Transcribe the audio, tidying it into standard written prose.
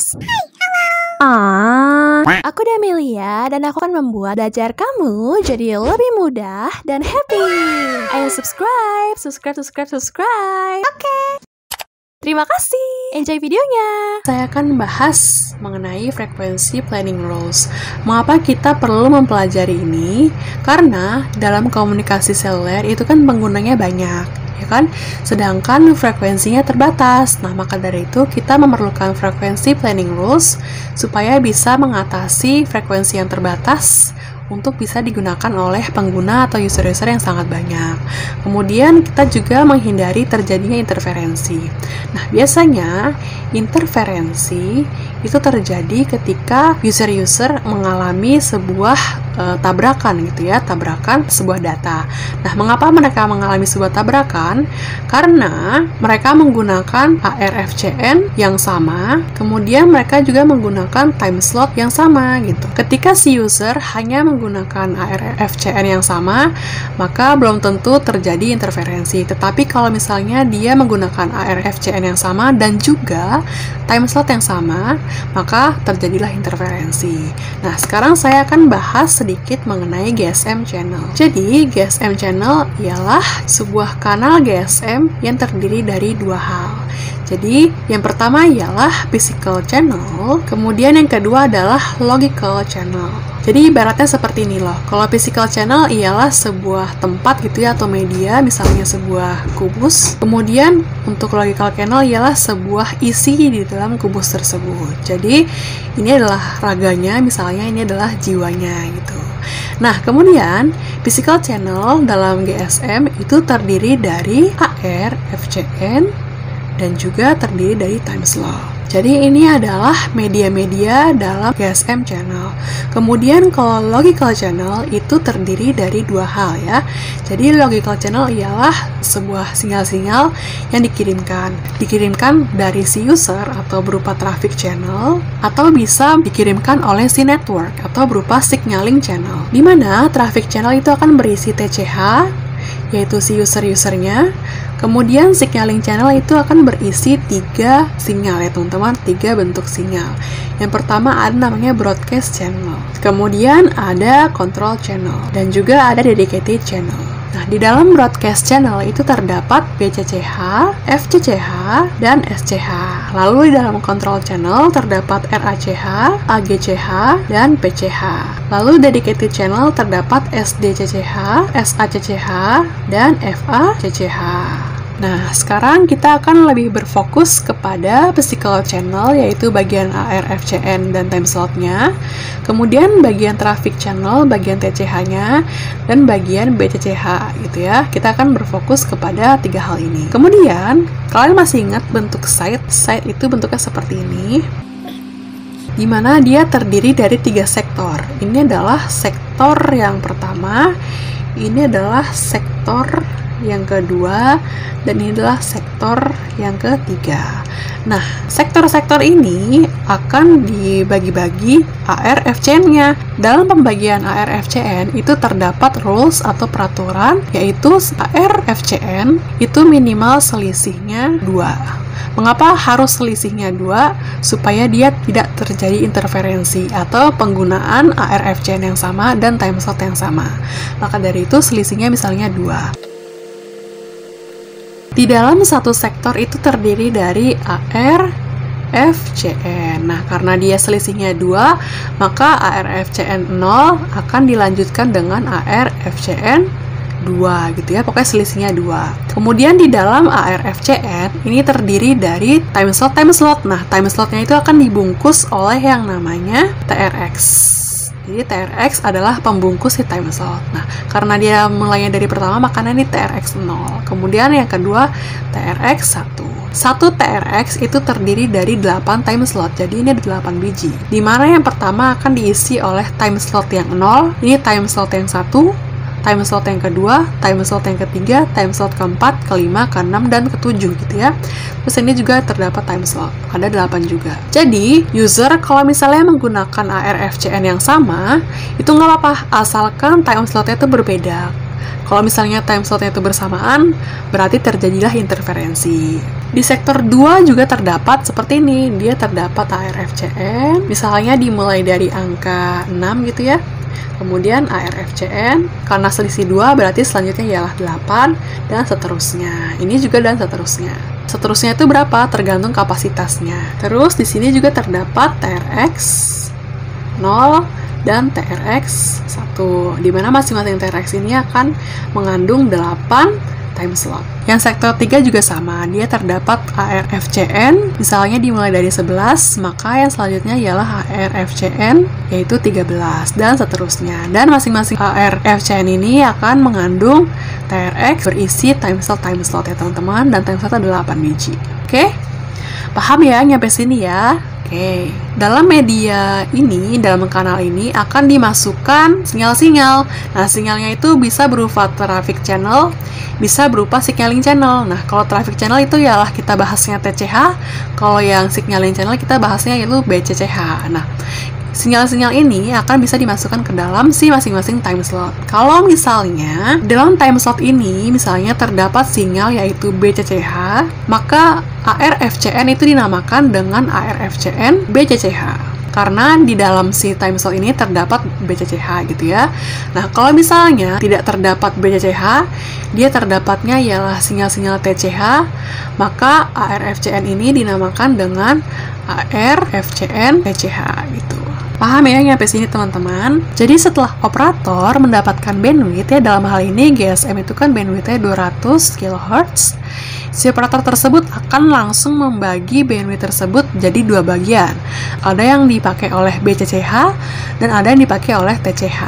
Girls. Aku Damelia dan aku akan membuat belajar kamu jadi lebih mudah dan happy. Ayo subscribe. Oke. Terima kasih. Enjoy videonya. Saya akan bahas mengenai frekuensi planning rules. Mengapa kita perlu mempelajari ini? Karena dalam komunikasi seluler itu kan penggunanya banyak, ya kan? Sedangkan frekuensinya terbatas. Nah, maka dari itu kita memerlukan frekuensi planning rules supaya bisa mengatasi frekuensi yang terbatas untuk bisa digunakan oleh pengguna atau user-user yang sangat banyak. Kemudian kita juga menghindari terjadinya interferensi. Nah, biasanya interferensi itu terjadi ketika user-user mengalami sebuah tabrakan gitu ya, tabrakan sebuah data. Nah, mengapa mereka mengalami sebuah tabrakan? Karena mereka menggunakan ARFCN yang sama, kemudian mereka juga menggunakan time slot yang sama gitu. Ketika si user hanya menggunakan ARFCN yang sama, maka belum tentu terjadi interferensi. Tetapi kalau misalnya dia menggunakan ARFCN yang sama dan juga time slot yang sama, maka terjadilah interferensi. Nah, sekarang saya akan bahas sedikit mengenai GSM channel. Jadi, GSM channel ialah sebuah kanal GSM yang terdiri dari dua hal. Jadi, yang pertama ialah physical channel, kemudian yang kedua adalah logical channel. Jadi, ibaratnya seperti ini loh. Kalau physical channel ialah sebuah tempat gitu ya, atau media, misalnya sebuah kubus. Kemudian, untuk logical channel ialah sebuah isi di dalam kubus tersebut. Jadi, ini adalah raganya, misalnya ini adalah jiwanya gitu. Nah, kemudian physical channel dalam GSM itu terdiri dari AR, FCN, dan juga terdiri dari time slot. Jadi ini adalah media-media dalam GSM channel. Kemudian kalau logical channel itu terdiri dari dua hal ya. Jadi logical channel ialah sebuah sinyal-sinyal yang dikirimkan dari si user atau berupa traffic channel, atau bisa dikirimkan oleh si network atau berupa signaling channel. Di mana traffic channel itu akan berisi TCH, yaitu si user-usernya. Kemudian signaling channel itu akan berisi 3 sinyal ya teman-teman, 3 bentuk sinyal. Yang pertama ada namanya broadcast channel, kemudian ada control channel, dan juga ada dedicated channel. Nah, di dalam broadcast channel itu terdapat BCCH, FCCH, dan SCH. Lalu di dalam control channel terdapat RACH, AGCH, dan PCH. Lalu dedicated channel terdapat SDCCH, SACCH, dan FACCH. Nah, sekarang kita akan lebih berfokus kepada physical channel, yaitu bagian ARFCN dan time slotnya, kemudian bagian traffic channel, bagian TCH-nya, dan bagian BCCH gitu ya. Kita akan berfokus kepada 3 hal ini. Kemudian, kalian masih ingat bentuk site? Site itu bentuknya seperti ini, di mana dia terdiri dari 3 sektor. Ini adalah sektor yang pertama, ini adalah sektor yang kedua, dan ini adalah sektor yang ketiga. Nah, sektor-sektor ini akan dibagi-bagi ARFCN-nya. Dalam pembagian ARFCN itu terdapat rules atau peraturan, yaitu ARFCN itu minimal selisihnya 2. Mengapa harus selisihnya 2? Supaya dia tidak terjadi interferensi atau penggunaan ARFCN yang sama dan time slot yang sama. Maka dari itu selisihnya misalnya 2. Di dalam satu sektor itu terdiri dari ARFCN. Nah, karena dia selisihnya 2, maka ARFCN 0 akan dilanjutkan dengan ARFCN 2 gitu ya, pokoknya selisihnya 2. Kemudian di dalam ARFCN ini terdiri dari time slot. Nah, time slotnya itu akan dibungkus oleh yang namanya TRX. Jadi TRX adalah pembungkus si time slot. Nah, karena dia mulainya dari pertama, makanya ini TRX 0. Kemudian yang kedua TRX 1. Satu TRX itu terdiri dari 8 time slot. Jadi ini ada 8 biji. Di mana yang pertama akan diisi oleh time slot yang 0, ini time slot yang 1, time slot yang kedua, time slot yang ketiga, time slot keempat, kelima, keenam, dan ketujuh gitu ya. Terus ini juga terdapat time slot, ada 8 juga. Jadi, user kalau misalnya menggunakan ARFCN yang sama, itu nggak apa-apa, asalkan time slotnya itu berbeda. Kalau misalnya time slotnya itu bersamaan, berarti terjadilah interferensi. Di sektor 2 juga terdapat seperti ini. Dia terdapat ARFCN, misalnya dimulai dari angka 6 gitu ya. Kemudian ARFCN, karena selisih 2 berarti selanjutnya ialah 8, dan seterusnya. Ini juga dan seterusnya. Seterusnya itu berapa? Tergantung kapasitasnya. Terus di sini juga terdapat TRX 0 dan TRX 1, di mana masing-masing TRX ini akan mengandung 8 time slot. Yang sektor 3 juga sama, dia terdapat ARFCN, misalnya dimulai dari 11, maka yang selanjutnya ialah ARFCN, yaitu 13, dan seterusnya. Dan masing-masing ARFCN ini akan mengandung TRX berisi time slot ya teman-teman, dan time slot ada 8 biji. Oke? Paham ya nyampe sini ya? Oke, dalam media ini, dalam kanal ini akan dimasukkan sinyal-sinyal. Nah, sinyalnya itu bisa berupa traffic channel, bisa berupa signaling channel. Nah, kalau traffic channel itu ialah kita bahasnya TCH, kalau yang signaling channel kita bahasnya yaitu BCCH. Nah, sinyal-sinyal ini akan bisa dimasukkan ke dalam si masing-masing time slot. Kalau misalnya dalam time slot ini misalnya terdapat sinyal yaitu BCCH, maka ARFCN itu dinamakan dengan ARFCN BCCH. Karena di dalam si time slot ini terdapat BCCH gitu ya. Nah, kalau misalnya tidak terdapat BCCH, dia terdapatnya ialah sinyal-sinyal TCH, maka ARFCN ini dinamakan dengan ARFCN TCH gitu. Paham ya nyampe sini teman-teman? Jadi setelah operator mendapatkan bandwidth ya, dalam hal ini GSM itu kan bandwidthnya 200 kHz, si operator tersebut akan langsung membagi bandwidth tersebut jadi 2 bagian. Ada yang dipakai oleh BCCH dan ada yang dipakai oleh TCH.